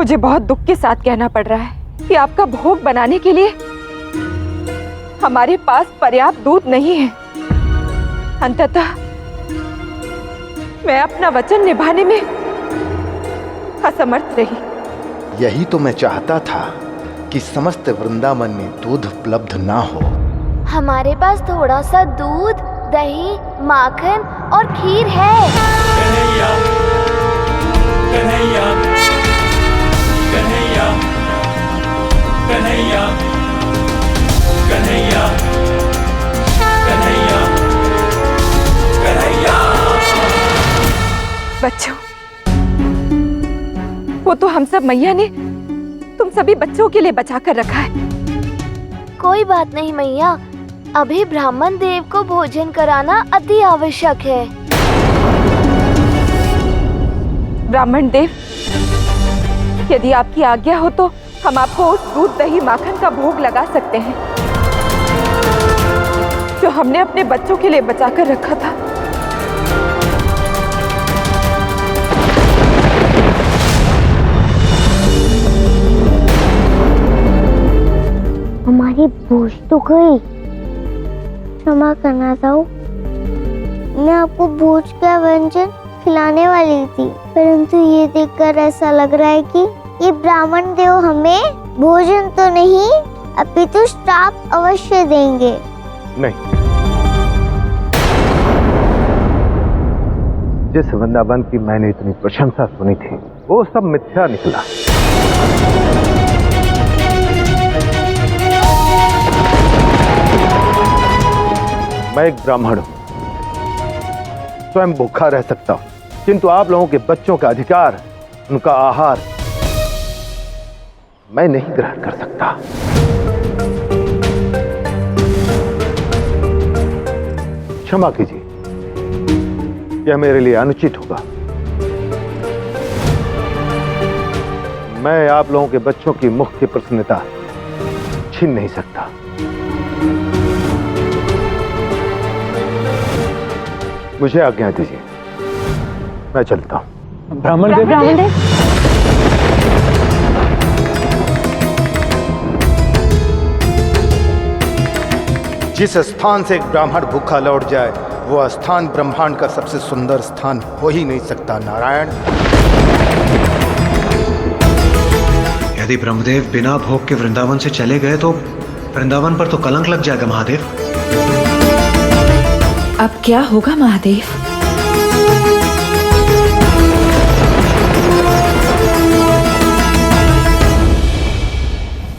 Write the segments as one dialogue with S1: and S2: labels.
S1: मुझे बहुत दुख के साथ कहना पड़ रहा है कि आपका भोग बनाने के लिए हमारे पास पर्याप्त दूध नहीं है। अंततः मैं अपना वचन निभाने में असमर्थ रही।
S2: यही तो मैं चाहता था कि समस्त वृंदावन में दूध उपलब्ध ना हो।
S3: हमारे पास थोड़ा सा दूध, दही, माखन और खीर है।
S4: कन्हैया, कन्हैया, कन्हैया, कन्हैया, कन्हैया, कन्हैया, कन्हैया।
S1: बच्चों, वो तो हम सब मैया ने तुम सभी बच्चों के लिए बचा कर रखा है।
S3: कोई बात नहीं मैया, अभी ब्राह्मण देव को भोजन कराना अति आवश्यक है।
S1: ब्राह्मण देव, यदि आपकी आज्ञा हो तो हम आपको उस दूध, दही, माखन का भोग लगा सकते हैं जो हमने अपने बच्चों के लिए बचा कर रखा था।
S5: हमारी भूख तो गई, क्षमा करना साहू। मैं आपको भोज का व्यंजन खिलाने वाली थी, परंतु ये देखकर ऐसा लग रहा है कि ये ब्राह्मण देव हमें भोजन तो नहीं अपितु श्राप अवश्य देंगे।
S2: नहीं, जिस वृंदावन की मैंने इतनी प्रशंसा सुनी थी वो सब मिथ्या निकला। मैं एक ब्राह्मण हूं, स्वयं भूखा रह सकता हूं, किंतु आप लोगों के बच्चों का अधिकार, उनका आहार मैं नहीं ग्रहण कर सकता। क्षमा कीजिए, यह मेरे लिए अनुचित होगा। मैं आप लोगों के बच्चों की मुख की प्रसन्नता छीन नहीं सकता। मुझे आज्ञा दीजिए, मैं चलता हूं।
S4: ब्राह्मण देव,
S2: जिस स्थान से एक ब्राह्मण भूखा लौट जाए वो स्थान ब्रह्मांड का सबसे सुंदर स्थान हो ही नहीं सकता। नारायण,
S6: यदि ब्रह्मदेव बिना भोग के वृंदावन से चले गए तो वृंदावन पर तो कलंक लग जाएगा महादेव।
S7: अब क्या होगा महादेव?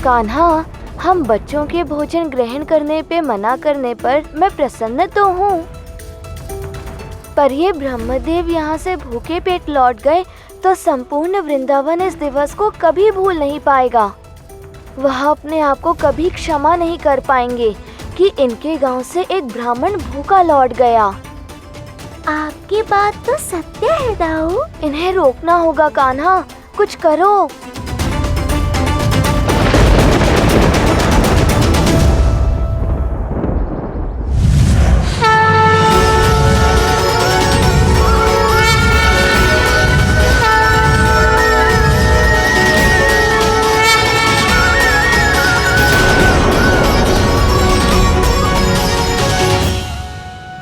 S3: कान्हा, हम बच्चों के भोजन ग्रहण करने पे मना करने पर मैं प्रसन्न तो हूँ, पर ये ब्रह्मदेव यहाँ से भूखे पेट लौट गए तो संपूर्ण वृंदावन इस दिवस को कभी भूल नहीं पाएगा। वह अपने आप को कभी क्षमा नहीं कर पाएंगे कि इनके गांव से एक ब्राह्मण भूखा लौट गया।
S5: आपकी बात तो सत्य है दाऊ।
S3: इन्हें रोकना होगा कान्हा, कुछ करो।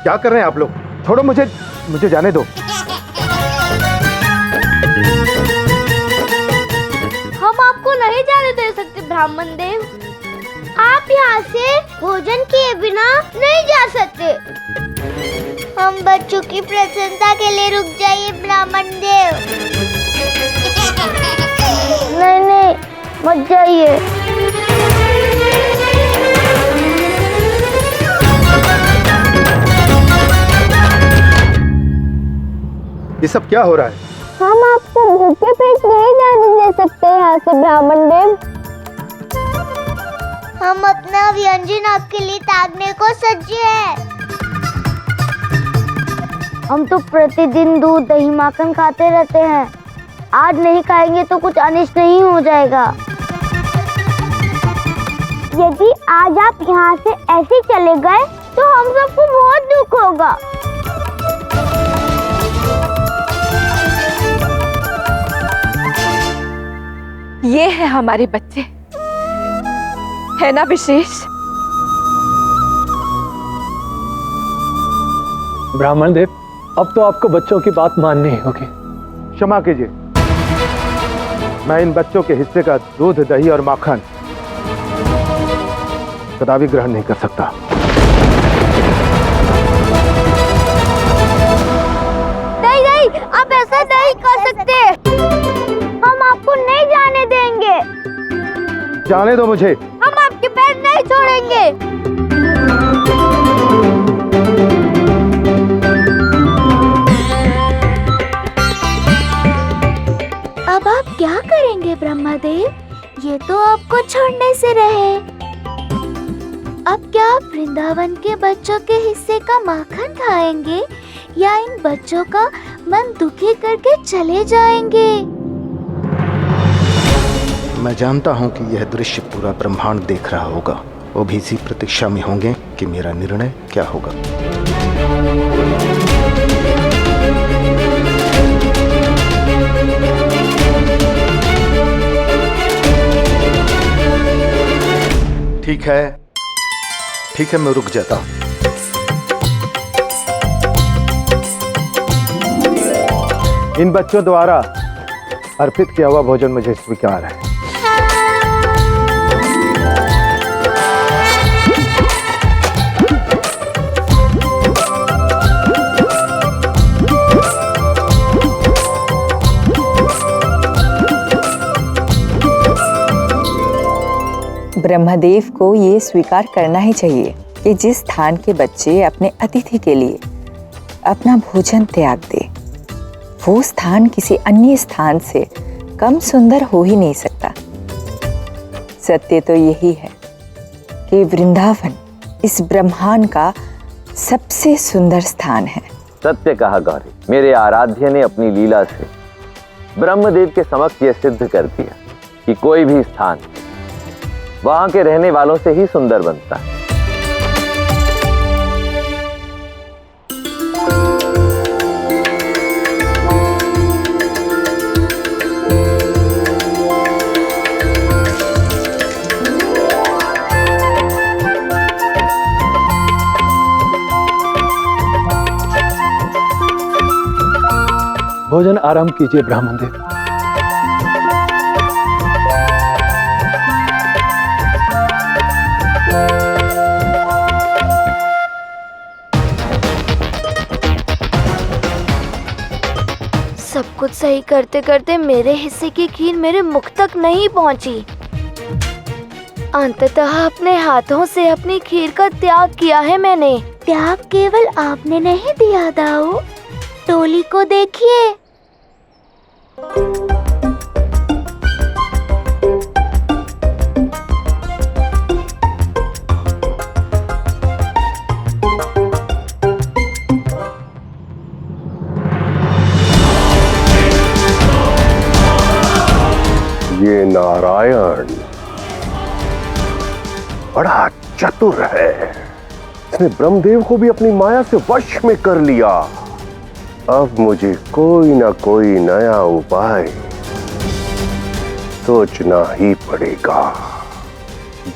S2: क्या कर रहे हैं आप लोग? छोड़ो मुझे, मुझे जाने दो।
S5: हम आपको नहीं जाने दे सकते ब्राह्मण देव। आप यहाँ से भोजन किए बिना नहीं जा सकते। हम बच्चों की प्रसन्नता के लिए रुक जाइए ब्राह्मण देव। नहीं नहीं, मत जाइए।
S2: ये सब क्या हो रहा है?
S5: हम आपको भूखे पेट नहीं जाने दे सकते यहाँ से ब्राह्मण देव। हम अपना व्यंजन आपके लिए त्यागने को सज्ज है। हम तो प्रतिदिन दूध, दही, माखन खाते रहते हैं। आज नहीं खाएंगे तो कुछ अनिष्ट नहीं हो जाएगा। यदि आज आप यहाँ से ऐसे चले गए तो हम सबको बहुत दुख होगा।
S1: ये है हमारे बच्चे, है ना विशेष?
S4: ब्राह्मण देव, अब तो आपको बच्चों की बात माननी ही होगी।
S2: क्षमा कीजिए, मैं इन बच्चों के हिस्से का दूध, दही और माखन कदापि ग्रहण नहीं कर सकता।
S5: नहीं नहीं, आप ऐसा नहीं कर सकते। हम आपको नहीं जाने देंगे।
S2: जाने दो मुझे।
S5: हम आपके पैर नहीं छोड़ेंगे। अब आप क्या करेंगे ब्रह्मदेव? ये तो आपको छोड़ने से रहे। अब क्या आप वृंदावन के बच्चों के हिस्से का माखन खाएंगे या इन बच्चों का मन दुखी करके चले जाएंगे?
S2: मैं जानता हूं कि यह दृश्य पूरा ब्रह्मांड देख रहा होगा। वो भी इसी प्रतीक्षा में होंगे कि मेरा निर्णय क्या होगा। ठीक है, मैं रुक जाता हूं। इन बच्चों द्वारा अर्पित किया हुआ भोजन मुझे स्वीकार है।
S7: ब्रह्मदेव को ये स्वीकार करना ही चाहिए कि जिस स्थान के बच्चे अपने अतिथि के लिए अपना भोजन त्याग दे, वो स्थान किसी अन्य स्थान से कम सुंदर हो ही नहीं सकता। सत्य तो यही है कि वृंदावन इस ब्रह्मांड का सबसे सुंदर स्थान है।
S8: सत्य कहा गौरी। मेरे आराध्य ने अपनी लीला से ब्रह्मदेव के समक्ष यह सिद्ध कर दिया कि कोई भी स्थान वहां के रहने वालों से ही सुंदर बनता है।
S4: भोजन आराम कीजिए ब्राह्मण देव।
S3: सब कुछ सही करते करते मेरे हिस्से की खीर मेरे मुख तक नहीं पहुंची। अंततः अपने हाथों से अपनी खीर का त्याग किया है मैंने।
S5: त्याग केवल आपने नहीं दिया दाऊ, टोली को देखिए।
S9: ये नारायण बड़ा चतुर है। इसने ब्रह्मदेव को भी अपनी माया से वश में कर लिया। अब मुझे कोई ना कोई नया उपाय सोचना ही पड़ेगा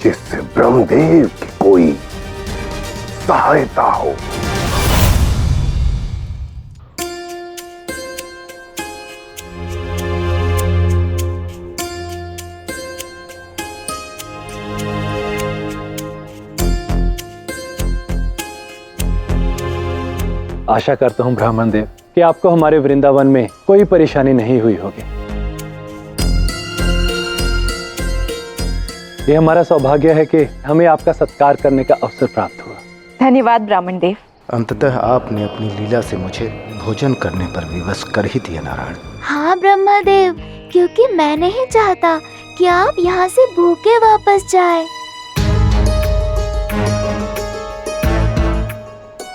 S9: जिससे ब्रह्मदेव की कोई सहायता हो।
S4: आशा करता हूँ ब्राह्मण देव कि आपको हमारे वृंदावन में कोई परेशानी नहीं हुई होगी। ये हमारा सौभाग्य है कि हमें आपका सत्कार करने का अवसर प्राप्त हुआ।
S1: धन्यवाद ब्राह्मण देव।
S2: अंततः आपने अपनी लीला से मुझे भोजन करने पर विवश कर ही दिया नारायण।
S5: हाँ ब्रह्मदेव, क्योंकि मैं नहीं चाहता कि आप यहाँ से भूखे वापस जाएं।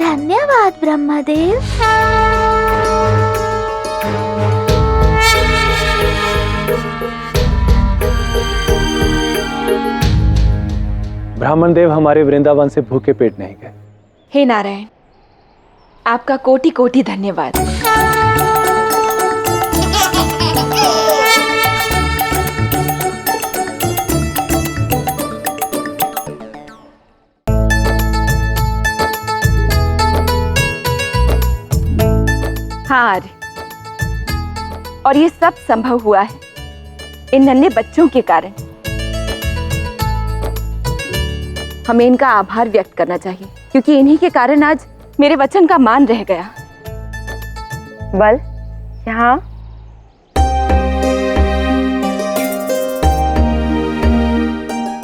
S5: धन्यवाद ब्रह्मदेव।
S4: ब्राह्मण देव हमारे वृंदावन से भूखे पेट नहीं गए।
S1: हे नारायण, आपका कोटि कोटि धन्यवाद। हाँ आर्य, और ये सब संभव हुआ है इन नन्हे बच्चों के कारण। हमें इनका आभार व्यक्त करना चाहिए, क्योंकि इन्हीं के कारण आज मेरे वचन का मान रह गया।
S10: बल, यहाँ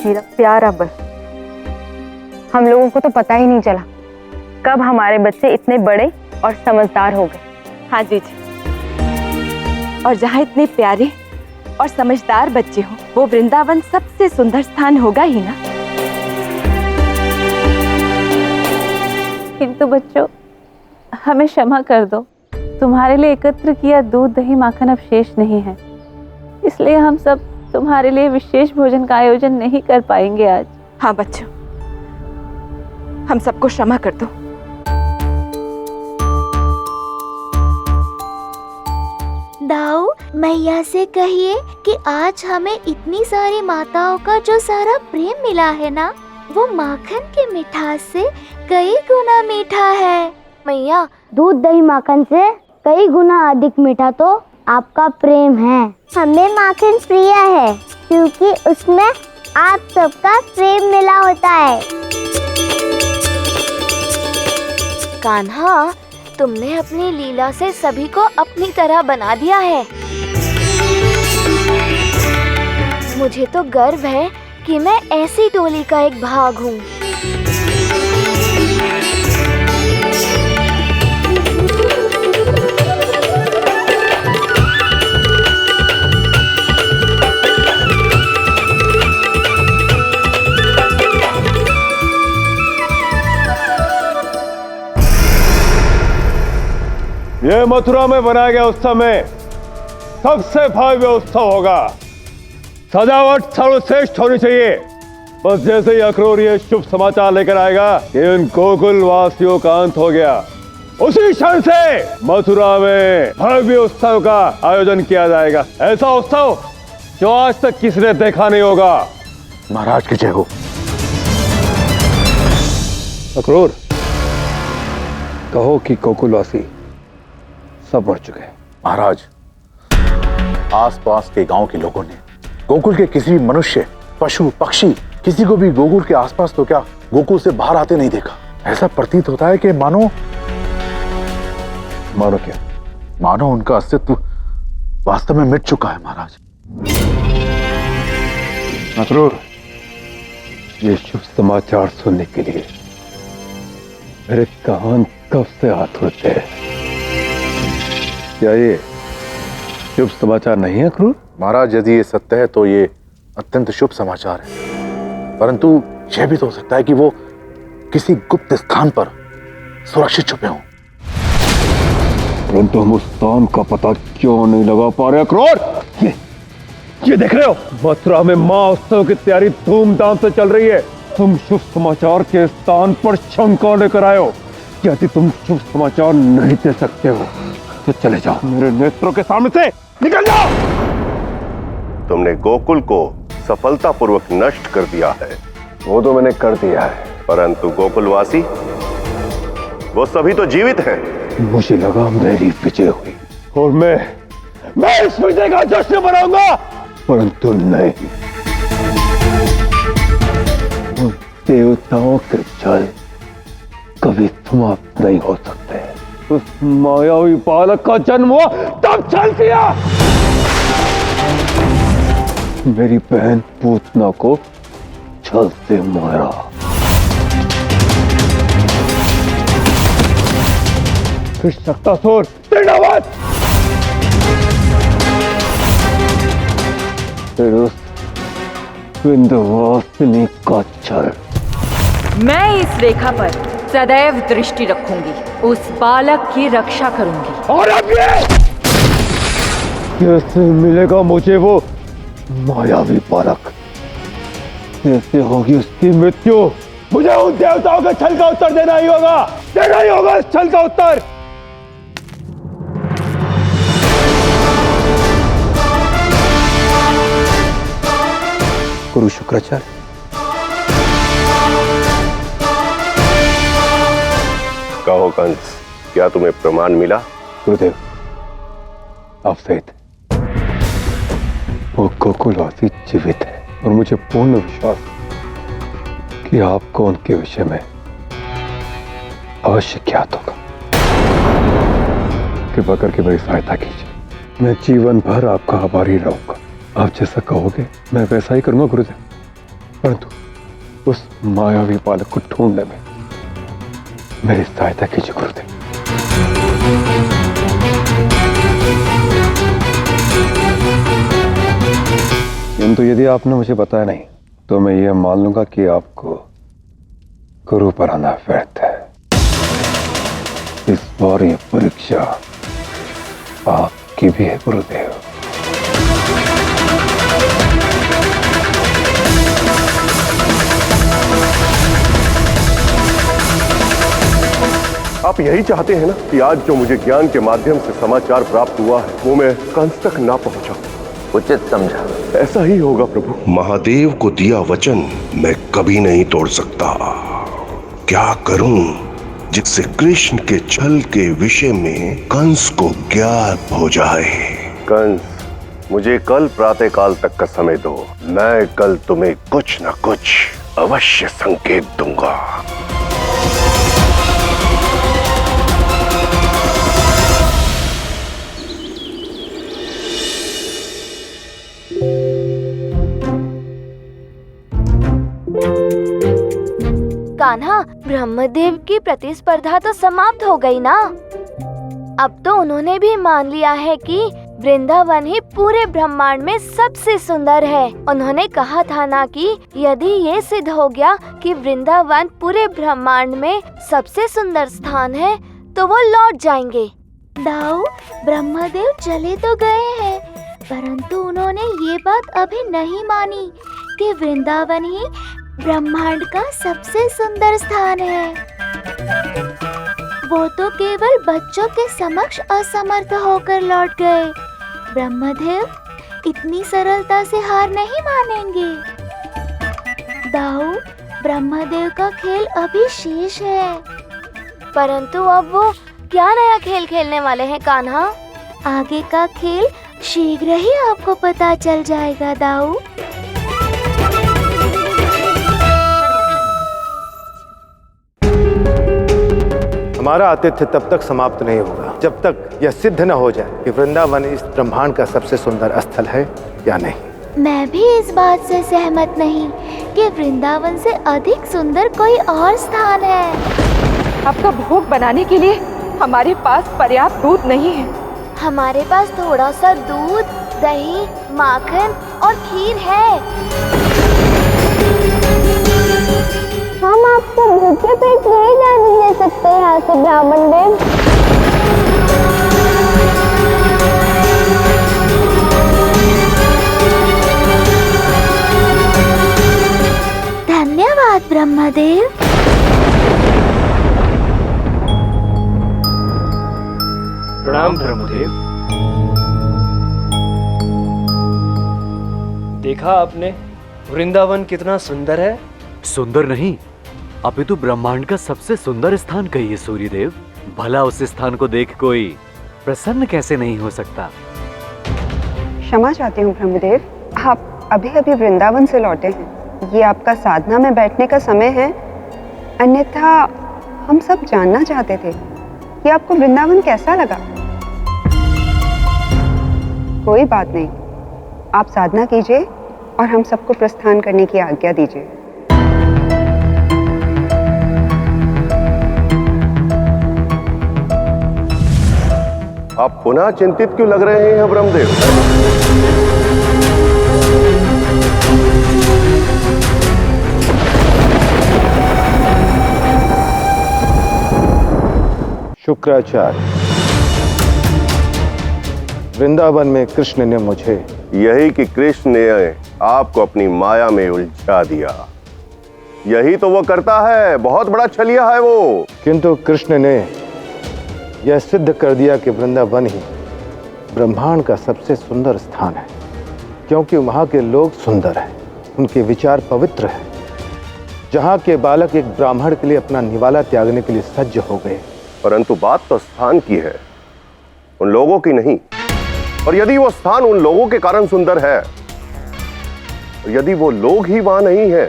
S10: मेरा प्यारा बल, हम लोगों को तो पता ही नहीं चला कब हमारे बच्चे इतने बड़े और समझदार हो गए।
S1: हाँ जी जी, और जहाँ इतने प्यारे और समझदार बच्चे हों, वो वृंदावन सबसे सुंदर स्थान होगा ही ना।
S10: किंतु बच्चों, हमें क्षमा कर दो, तुम्हारे लिए एकत्र किया दूध दही माखन अब शेष नहीं है, इसलिए हम सब तुम्हारे लिए विशेष भोजन का आयोजन नहीं कर पाएंगे आज।
S1: हाँ बच्चों, हम सबको क्षमा कर दो।
S5: दाऊ, मैया से कहिए कि आज हमें इतनी सारी माताओं का जो सारा प्रेम मिला है ना, वो माखन के मिठास से कई गुना मीठा है।
S3: मैया, दूध दही माखन से कई गुना अधिक मीठा तो आपका प्रेम है।
S5: हमें माखन प्रिय है क्योंकि उसमें आप सबका प्रेम मिला होता है।
S3: कान्हा, तुमने अपनी लीला से सभी को अपनी तरह बना दिया है। मुझे तो गर्व है कि मैं ऐसी टोली का एक भाग हूँ।
S9: ये मथुरा में बनाया गया उत्सव में सबसे भव्य उत्सव होगा। सजावट सर्वश्रेष्ठ होनी चाहिए। बस जैसे ही अक्रूर ये शुभ समाचार लेकर आएगा कि उन गोकुल वासियों का अंत हो गया, उसी क्षण से मथुरा में भव्य उत्सव का आयोजन किया जाएगा। ऐसा उत्सव जो आज तक किसी ने देखा नहीं होगा।
S2: महाराज की जय हो।
S11: अक्रूर, कहो कि गोकुलवासी सब मर चुके हैं।
S2: महाराज, आसपास के गांव के लोगों ने गोकुल के किसी भी मनुष्य, पशु, पक्षी, किसी को भी गोकुल के आसपास तो क्या गोकुल से बाहर आते नहीं देखा। ऐसा प्रतीत होता है कि मानो
S11: क्या?
S2: मानो उनका अस्तित्व वास्तव में मिट चुका है। महाराज,
S11: अक्रूर, ये शुभ समाचार सुनने के लिए मेरे कान कब से आतुर थे। क्या ये शुभ समाचार नहीं है अक्रूर?
S2: महाराज, यदि ये सत्य है तो ये अत्यंत शुभ समाचार है, परंतु यह भी तो हो सकता है कि वो किसी गुप्त स्थान पर सुरक्षित छुपे हों।
S11: परंतु हम उस स्थान का पता क्यों नहीं लगा पा रहे अक्रूर? ये देख रहे हो, मथुरा में मां उत्सव की तैयारी धूमधाम से चल रही है। तुम शुभ समाचार के स्थान पर शंका लेकर आए हो। यदि तुम शुभ समाचार नहीं दे सकते हो तो चले जाओ, मेरे नेत्रों के सामने से निकल जाओ।
S9: तुमने गोकुल को सफलतापूर्वक नष्ट कर दिया है।
S11: वो तो मैंने कर दिया है,
S9: परंतु गोकुलवासी, वो सभी तो जीवित हैं।
S11: मुझे लगा मेरी विजय हुई और मैं इस विजय का जश्न मनाऊंगा, परंतु नहीं। उन देवताओं के जल कभी समाप्त नहीं हो सकते। उस मायावी बालक का जन्म हुआ तब छल किया। मेरी बहन पूतना को छल से मारा। फिर शक्तासुर दंडवत, फिर उस विंध्यवासिनी का छल।
S1: मैं इस रेखा पर सदैव दृष्टि रखूंगी, उस बालक की रक्षा करूंगी।
S11: और अब ये कैसे मिलेगा मुझे वो मायावी बालक? कैसे होगी उसकी मृत्यु? मुझे उन देवताओं के छल का उत्तर देना ही होगा, देना ही होगा इस छल का उत्तर। गुरु शुक्राचार्य,
S9: कहो कंस, क्या तुम्हें प्रमाण मिला?
S11: गुरुदेव, आप सही थे। वो गोकुलवासी जीवित है और मुझे पूर्ण विश्वास है कि आपको उनके विषय में अवश्य ज्ञात होगा। कृपा करके मेरी सहायता कीजिए, मैं जीवन भर आपका आभारी रहूंगा। आप जैसा कहोगे मैं वैसा ही करूंगा गुरुदेव, परंतु उस मायावी बालक को ढूंढने में मेरी सहायता कीजिए गुरुदेव। किंतु यदि आपने मुझे बताया नहीं तो मैं यह मान लूंगा कि आपको गुरु पर आना व्यर्थ है। इस बार यह परीक्षा आपकी भी है गुरुदेव।
S9: आप यही चाहते हैं ना कि आज जो मुझे ज्ञान के माध्यम से समाचार प्राप्त हुआ है वो मैं कंस तक ना पहुंचा?
S8: उचित समझा।
S9: ऐसा ही होगा प्रभु।
S12: महादेव को दिया वचन मैं कभी नहीं तोड़ सकता। क्या करूं जिससे कृष्ण के छल के विषय में कंस को ज्ञात हो जाए?
S9: कंस, मुझे कल प्रातः काल तक का समय दो। मैं कल तुम्हें कुछ न कुछ अवश्य संकेत दूंगा।
S3: कान्हा, ब्रह्मदेव की प्रतिस्पर्धा तो समाप्त हो गई ना। अब तो उन्होंने भी मान लिया है कि वृंदावन ही पूरे ब्रह्मांड में सबसे सुंदर है। उन्होंने कहा था ना कि यदि ये सिद्ध हो गया कि वृंदावन पूरे ब्रह्मांड में सबसे सुंदर स्थान है तो वो लौट जाएंगे।
S5: दाऊ, ब्रह्मदेव चले तो गए हैं, परंतु उन्होंने ये बात अभी नहीं मानी कि वृंदावन ही ब्रह्मांड का सबसे सुंदर स्थान है। वो तो केवल बच्चों के समक्ष असमर्थ होकर लौट गए। ब्रह्मदेव इतनी सरलता से हार नहीं मानेंगे। दाऊ, ब्रह्मदेव का खेल अभी शेष है।
S3: परंतु अब वो क्या नया खेल खेलने वाले हैं कान्हा?
S5: आगे का खेल शीघ्र ही आपको पता चल जाएगा दाऊ।
S13: हमारा आतिथ्य तब तक समाप्त नहीं होगा जब तक यह सिद्ध न हो जाए कि वृंदावन इस ब्रह्मांड का सबसे सुंदर स्थल है या नहीं।
S5: मैं भी इस बात से सहमत नहीं कि वृंदावन से अधिक सुंदर कोई और स्थान है।
S1: आपका भोग बनाने के लिए हमारे पास पर्याप्त दूध नहीं है।
S3: हमारे पास थोड़ा सा दूध, दही, माखन और खीर है।
S5: हम आपको भूखे पेट नहीं जाने दे सकते यहाँ से ब्राह्मण देव। धन्यवाद ब्रह्मदेव।
S4: प्रणाम ब्रह्मदेव। देखा आपने वृंदावन कितना सुंदर है?
S14: सुंदर नहीं, अपितु ब्रह्मांड का सबसे सुंदर स्थान कहिए सूर्यदेव। भला उस स्थान को देख कोई प्रसन्न कैसे नहीं हो सकता?
S15: क्षमा चाहती हूँ ब्रह्मदेव, आप अभी अभी वृंदावन से लौटे हैं। ये आपका साधना में बैठने का समय है। अन्यथा हम सब जानना चाहते थे कि आपको वृंदावन कैसा लगा। कोई बात नहीं, आप साधना कीजिए और हम सबको प्रस्थान करने की आज्ञा दीजिए।
S9: आप पुनः चिंतित क्यों लग रहे हैं ब्रह्मदेव?
S13: शुक्राचार्य, वृंदावन में कृष्ण ने मुझे
S9: यही कि कृष्ण ने आपको अपनी माया में उलझा दिया। यही तो वो करता है, बहुत बड़ा छलिया है वो।
S13: किंतु कृष्ण ने यह सिद्ध कर दिया कि वृंदावन ही ब्रह्मांड का सबसे सुंदर स्थान है, क्योंकि वहाँ के लोग सुंदर हैं, उनके विचार पवित्र हैं। जहाँ के बालक एक ब्राह्मण के लिए अपना निवाला त्यागने के लिए सज्ज हो गए।
S9: परंतु बात तो स्थान की है।
S12: उन लोगों की नहीं। और यदि वो स्थान उन लोगों के कारण सुंदर है, और यदि वो लोग ही वहां नहीं है,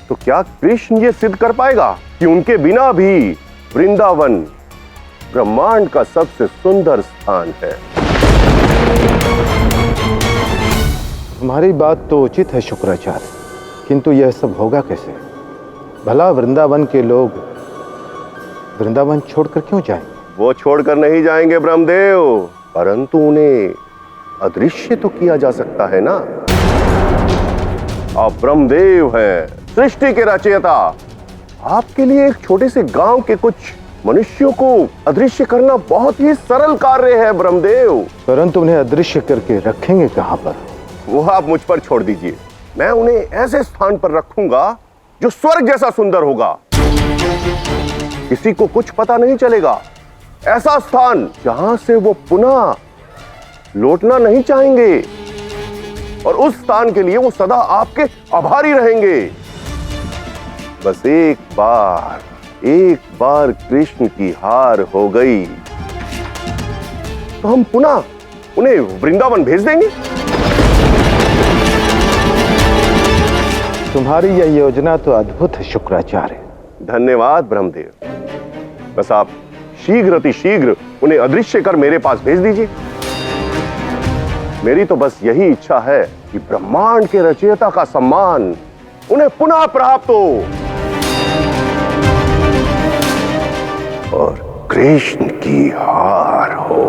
S12: तो क्या कृष्ण ये सिद्ध कर पाएगा कि उनके बिना भी वृंदावन ब्रह्मांड का सबसे सुंदर स्थान है?
S13: तुम्हारी बात तो उचित है शुक्राचार्य, किंतु यह सब होगा कैसे? भला वृंदावन के लोग वृंदावन छोड़कर क्यों जाएंगे?
S12: वो छोड़कर नहीं जाएंगे ब्रह्मदेव, परंतु उन्हें अदृश्य तो किया जा सकता है ना। आप ब्रह्मदेव हैं, सृष्टि के रचयिता। आपके लिए एक छोटे से गांव के कुछ मनुष्यों को अदृश्य करना बहुत ही सरल कार्य है ब्रह्मदेव।
S13: परंतु उन्हें अदृश्य करके रखेंगे कहां पर?
S12: वो आप मुझ पर छोड़ दीजिए। मैं उन्हें ऐसे स्थान पर रखूंगा जो स्वर्ग जैसा सुंदर होगा, किसी को कुछ पता नहीं चलेगा। ऐसा स्थान जहां से वो पुनः लौटना नहीं चाहेंगे, और उस स्थान के लिए वो सदा आपके आभारी रहेंगे। बस एक बार कृष्ण की हार हो गई तो हम पुनः उन्हें वृंदावन भेज देंगे।
S13: तुम्हारी यह योजना तो अद्भुत है शुक्राचार्य।
S12: धन्यवाद ब्रह्मदेव। बस आप शीघ्र अतिशीघ्र उन्हें अदृश्य कर मेरे पास भेज दीजिए। मेरी तो बस यही इच्छा है कि ब्रह्मांड के रचयिता का सम्मान उन्हें पुनः प्राप्त हो और कृष्ण की हार हो।